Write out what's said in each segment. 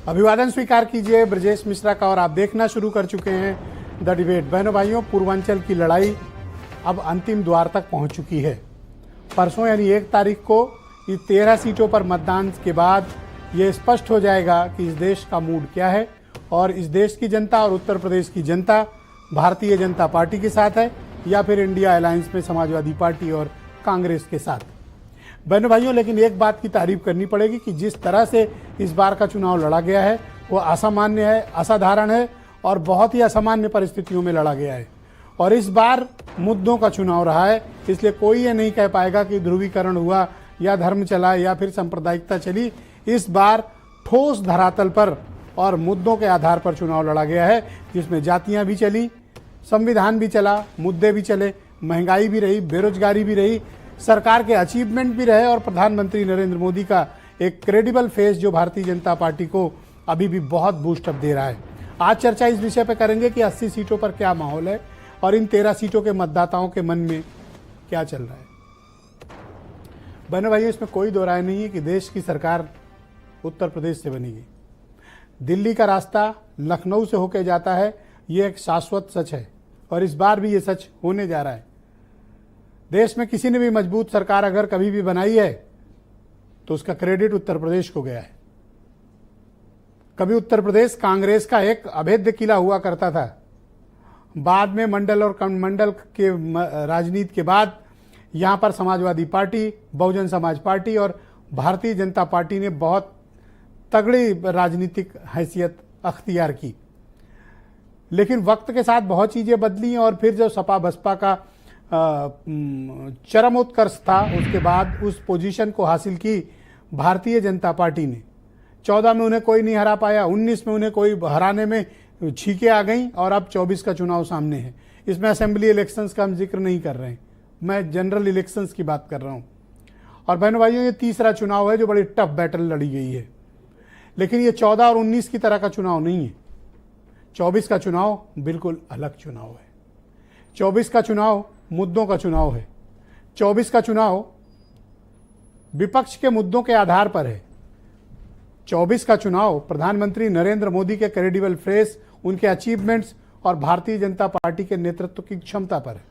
अभिवादन स्वीकार कीजिए ब्रजेश मिश्रा का और आप देखना शुरू कर चुके हैं द डिबेट। बहनों भाइयों, पूर्वांचल की लड़ाई अब अंतिम द्वार तक पहुंच चुकी है। परसों यानी 1 तारीख को ये 13 सीटों पर मतदान के बाद ये स्पष्ट हो जाएगा कि इस देश का मूड क्या है और इस देश की जनता और उत्तर प्रदेश की जनता भारतीय जनता पार्टी के साथ है या फिर इंडिया अलायंस में समाजवादी पार्टी और कांग्रेस के साथ। बहनों भाइयों, लेकिन एक बात की तारीफ करनी पड़ेगी कि जिस तरह से इस बार का चुनाव लड़ा गया है वो असामान्य है, असाधारण है और बहुत ही असामान्य परिस्थितियों में लड़ा गया है। और इस बार मुद्दों का चुनाव रहा है, इसलिए कोई ये नहीं कह पाएगा कि ध्रुवीकरण हुआ या धर्म चला या फिर सांप्रदायिकता चली। इस बार ठोस धरातल पर और मुद्दों के आधार पर चुनाव लड़ा गया है, जिसमें जातियां भी चली, संविधान भी चला, मुद्दे भी चले, महंगाई भी रही, बेरोजगारी भी रही, सरकार के अचीवमेंट भी रहे और प्रधानमंत्री नरेंद्र मोदी का एक क्रेडिबल फेस जो भारतीय जनता पार्टी को अभी भी बहुत बूस्टअप दे रहा है। आज चर्चा इस विषय पर करेंगे कि 80 सीटों पर क्या माहौल है और इन 13 सीटों के मतदाताओं के मन में क्या चल रहा है। बहनों भाइयों, इसमें कोई दो राय नहीं है कि देश की सरकार उत्तर प्रदेश से बनेगी। दिल्ली का रास्ता लखनऊ से होकर जाता है, ये एक शाश्वत सच है और इस बार भी ये सच होने जा रहा है। देश में किसी ने भी मजबूत सरकार अगर कभी भी बनाई है तो उसका क्रेडिट उत्तर प्रदेश को गया है। कभी उत्तर प्रदेश कांग्रेस का एक अभेद्य किला हुआ करता था। बाद में मंडल और मंडल के राजनीति के बाद यहां पर समाजवादी पार्टी, बहुजन समाज पार्टी और भारतीय जनता पार्टी ने बहुत तगड़ी राजनीतिक हैसियत अख्तियार की। लेकिन वक्त के साथ बहुत चीजें बदली और फिर जो सपा बसपा का चरमोत्कर्ष था उसके बाद उस पोजीशन को हासिल की भारतीय जनता पार्टी ने। 14 में उन्हें कोई नहीं हरा पाया, 19 में उन्हें कोई हराने में छींके आ गई और अब 24 का चुनाव सामने है। इसमें असेंबली इलेक्शंस का हम जिक्र नहीं कर रहे हैं, मैं जनरल इलेक्शंस की बात कर रहा हूं। और बहनों भाइयों, ये तीसरा चुनाव है जो बड़ी टफ बैटल लड़ी गई है। लेकिन ये 14 और 19 की तरह का चुनाव नहीं है। 24 का चुनाव बिल्कुल अलग चुनाव है। 24 का चुनाव मुद्दों का चुनाव है। 24 का चुनाव विपक्ष के मुद्दों के आधार पर है। 24 का चुनाव प्रधानमंत्री नरेंद्र मोदी के क्रेडिबल फेस, उनके अचीवमेंट्स और भारतीय जनता पार्टी के नेतृत्व की क्षमता पर है।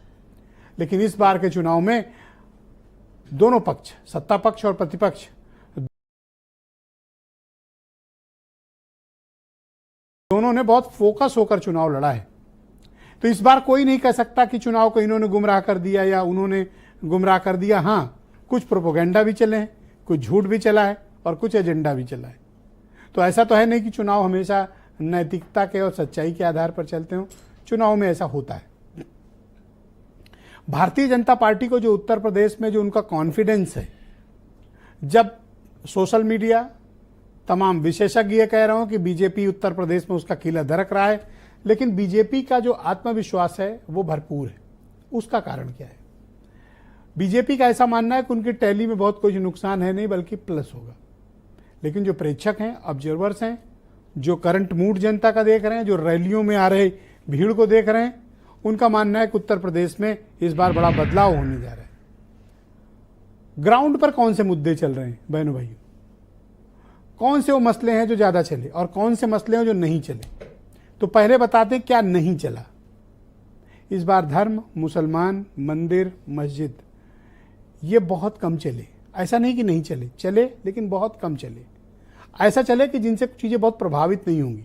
लेकिन इस बार के चुनाव में दोनों पक्ष, सत्ता पक्ष और प्रतिपक्ष, दोनों ने बहुत फोकस होकर चुनाव लड़ा है। तो इस बार कोई नहीं कह सकता कि चुनाव को इन्होंने गुमराह कर दिया या उन्होंने गुमराह कर दिया। हाँ, कुछ प्रोपोगेंडा भी चले हैं, कुछ झूठ भी चला है और कुछ एजेंडा भी चला है। तो ऐसा तो है नहीं कि चुनाव हमेशा नैतिकता के और सच्चाई के आधार पर चलते हो। चुनाव में ऐसा होता है। भारतीय जनता पार्टी को जो उत्तर प्रदेश में जो उनका कॉन्फिडेंस है, जब सोशल मीडिया, तमाम विशेषज्ञ कह रहे हो कि बीजेपी उत्तर प्रदेश में उसका किला दरक रहा है, लेकिन बीजेपी का जो आत्मविश्वास है वो भरपूर है। उसका कारण क्या है? बीजेपी का ऐसा मानना है कि उनकी टैली में बहुत कुछ नुकसान है नहीं बल्कि प्लस होगा। लेकिन जो प्रेक्षक हैं, ऑब्जर्वर्स हैं, जो करंट मूड जनता का देख रहे हैं, जो रैलियों में आ रहे भीड़ को देख रहे हैं, उनका मानना है कि उत्तर प्रदेश में इस बार बड़ा बदलाव होने जा रहा है। ग्राउंड पर कौन से मुद्दे चल रहे हैं बहनों भाइयों? कौन से वो मसले हैं जो ज्यादा चले और कौन से मसले हैं जो नहीं चले? तो पहले बताते क्या नहीं चला। इस बार धर्म, मुसलमान, मंदिर, मस्जिद ये बहुत कम चले। ऐसा नहीं कि नहीं चले, चले लेकिन बहुत कम चले। ऐसा चले कि जिनसे चीजें बहुत प्रभावित नहीं होंगी।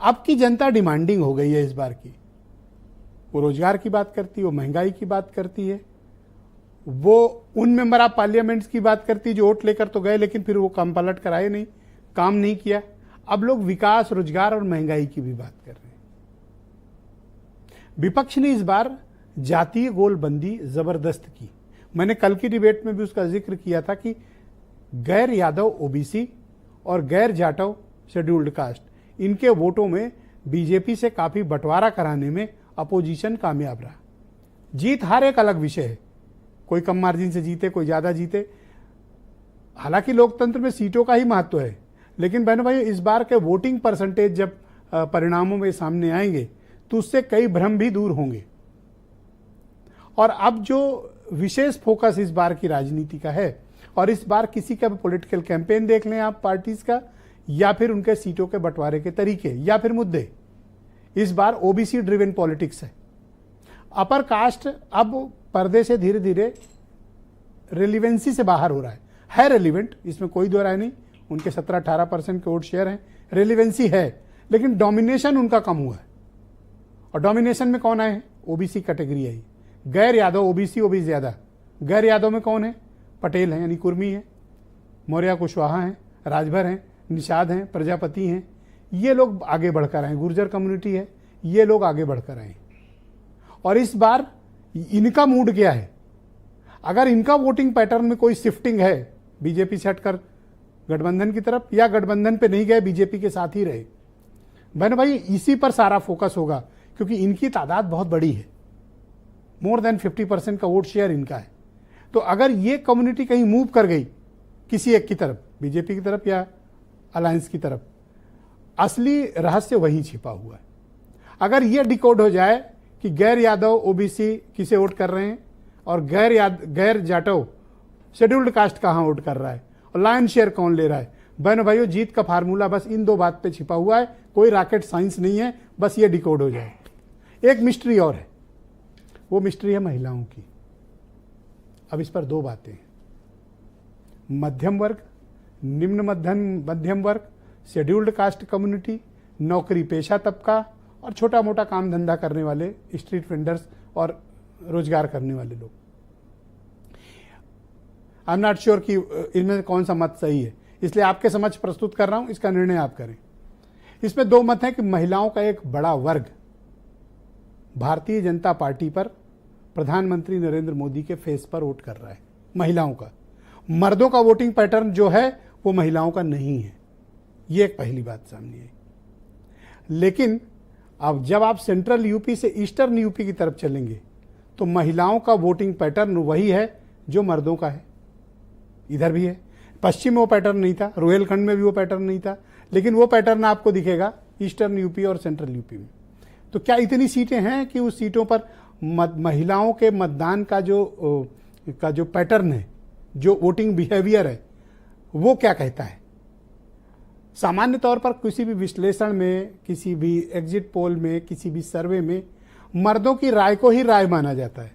अब की जनता डिमांडिंग हो गई है इस बार की। वो रोजगार की बात करती है, वो महंगाई की बात करती है, वो उन मेंबर ऑफ पार्लियामेंट्स की बात करती है जो वोट लेकर तो गए लेकिन फिर वो काम पलट कर आए नहीं, काम नहीं किया। अब लोग विकास, रोजगार और महंगाई की भी बात कर रहे हैं। विपक्ष ने इस बार जातीय गोलबंदी जबरदस्त की। मैंने कल की डिबेट में भी उसका जिक्र किया था कि गैर यादव ओबीसी और गैर जाटव शेड्यूल्ड कास्ट, इनके वोटों में बीजेपी से काफी बंटवारा कराने में अपोजिशन कामयाब रहा। जीत हार एक अलग विषय है, कोई कम मार्जिन से जीते, कोई ज्यादा जीते। हालांकि लोकतंत्र में सीटों का ही महत्व है, लेकिन बहनों भाई इस बार के वोटिंग परसेंटेज जब परिणामों में सामने आएंगे तो उससे कई भ्रम भी दूर होंगे। और अब जो विशेष फोकस इस बार की राजनीति का है, और इस बार किसी का भी पॉलिटिकल कैंपेन देख लें आप पार्टीज का, या फिर उनके सीटों के बंटवारे के तरीके या फिर मुद्दे। इस बार ओबीसी ड्रिवन पॉलिटिक्स है। अपर कास्ट अब पर्दे से धीरे धीरे रिलीवेंसी से बाहर हो रहा है रेलिवेंट, इसमें कोई दो राय नहीं। उनके 17-18% के वोट शेयर हैं, रेलिवेंसी है, लेकिन डोमिनेशन उनका कम हुआ है। और डोमिनेशन में कौन आए हैं? ओबीसी कैटेगरी आई। गैर यादव ओबीसी ज्यादा। गैर यादव में कौन है? पटेल हैं, यानी कुर्मी है, मौर्य कुशवाहा हैं, राजभर हैं, निषाद हैं, प्रजापति हैं। ये लोग आगे बढ़कर आए। गुर्जर कम्युनिटी है, ये लोग आगे बढ़कर आए। और इस बार इनका मूड क्या है? अगर इनका वोटिंग पैटर्न में कोई शिफ्टिंग है बीजेपी से हटकर गठबंधन की तरफ, या गठबंधन पे नहीं गए, बीजेपी के साथ ही रहे, बहनों भाई इसी पर सारा फोकस होगा, क्योंकि इनकी तादाद बहुत बड़ी है। मोर देन 50% का वोट शेयर इनका है। तो अगर ये कम्युनिटी कहीं मूव कर गई किसी एक की तरफ, बीजेपी की तरफ या अलायंस की तरफ, असली रहस्य वहीं छिपा हुआ है। अगर ये डिकोड हो जाए कि गैर यादव ओबीसी किसे वोट कर रहे हैं और गैर जाटव शेड्यूल्ड कास्ट कहाँ वोट कर रहा है और लायन शेयर कौन ले रहा है, बहनों भाइयों जीत का फार्मूला बस इन दो बात पे छिपा हुआ है। कोई रॉकेट साइंस नहीं है, बस ये डिकोड हो जाए। एक मिस्ट्री और है, वो मिस्ट्री है महिलाओं की। अब इस पर दो बातें हैं। मध्यम वर्ग, निम्न मध्यम वर्ग, शेड्यूल्ड कास्ट कम्युनिटी, नौकरी पेशा तबका और छोटा मोटा काम धंधा करने वाले, स्ट्रीट वेंडर्स और रोजगार करने वाले लोग। आई एम नॉट श्योर कि इनमें कौन सा मत सही है, इसलिए आपके समक्ष प्रस्तुत कर रहा हूं, इसका निर्णय आप करें। इसमें दो मत हैं कि महिलाओं का एक बड़ा वर्ग भारतीय जनता पार्टी पर, प्रधानमंत्री नरेंद्र मोदी के फेस पर वोट कर रहा है, महिलाओं का। मर्दों का वोटिंग पैटर्न जो है वो महिलाओं का नहीं है। ये एक पहली बात सामने आई। लेकिन अब जब आप सेंट्रल यूपी से ईस्टर्न यूपी की तरफ चलेंगे तो महिलाओं का वोटिंग पैटर्न वही है जो मर्दों का है। इधर भी है, पश्चिम में वो पैटर्न नहीं था, रोहिलखंड में भी वो पैटर्न नहीं था, लेकिन वो पैटर्न आपको दिखेगा ईस्टर्न यूपी और सेंट्रल यूपी में। तो क्या इतनी सीटें हैं कि उस सीटों पर महिलाओं के मतदान का जो पैटर्न है, जो वोटिंग बिहेवियर है, वो क्या कहता है? सामान्य तौर पर किसी भी विश्लेषण में, किसी भी एग्जिट पोल में, किसी भी सर्वे में मर्दों की राय को ही राय माना जाता है।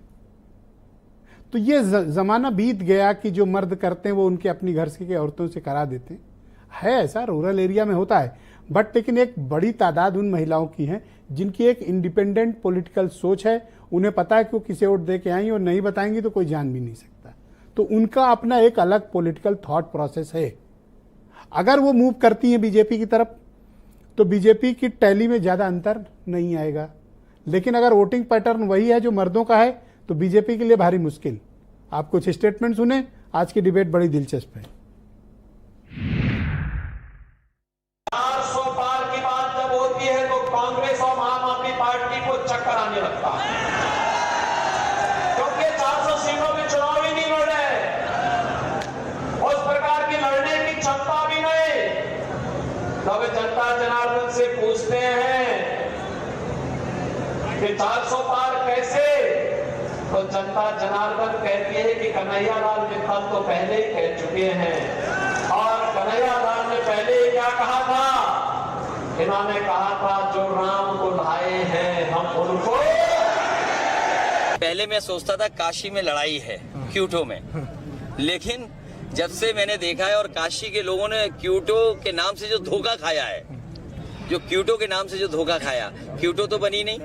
तो ये जमाना बीत गया कि जो मर्द करते हैं वो उनके अपनी घर की औरतों से करा देते हैं। है ऐसा, रूरल एरिया में होता है, बट लेकिन एक बड़ी तादाद उन महिलाओं की है जिनकी एक इंडिपेंडेंट पॉलिटिकल सोच है। उन्हें पता है कि वो किसे वोट दे के आई और नहीं बताएंगी तो कोई जान भी नहीं सकता। तो उनका अपना एक अलग पॉलिटिकल थॉट प्रोसेस है। अगर वो मूव करती हैं बीजेपी की तरफ तो बीजेपी की टैली में ज्यादा अंतर नहीं आएगा, लेकिन अगर वोटिंग पैटर्न वही है जो मर्दों का है तो बीजेपी के लिए भारी मुश्किल। आप कुछ स्टेटमेंट सुने, आज की डिबेट बड़ी दिलचस्प है। 400 पार की बात जब होती है तो कांग्रेस और आम आदमी पार्टी को चक्कर आने लगता है, क्योंकि 400 सीटों में चुनाव ही नहीं लड़ रहे, उस प्रकार की लड़ने की क्षमता भी नहीं। तब जनता जनार्दन से पूछते हैं कि 400 पार कैसे? तो जनता जनार्दन कहती है कि कन्हैयालाल मित्तल तो पहले ही कह चुके हैं। और कन्हैयालाल ने पहले ही क्या कहा था? इन्होंने कहा था जो राम को लाए हैं हम उनको। पहले मैं सोचता था काशी में लड़ाई है, क्यूटो में, लेकिन जब से मैंने देखा है और काशी के लोगों ने क्यूटो के नाम से जो धोखा खाया है, क्यूटो तो बनी नहीं।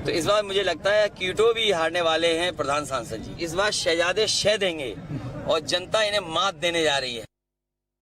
तो इस बार मुझे लगता है क्यूटो भी हारने वाले हैं प्रधान सांसद जी। इस बार शहजादे शह देंगे और जनता इन्हें मात देने जा रही है।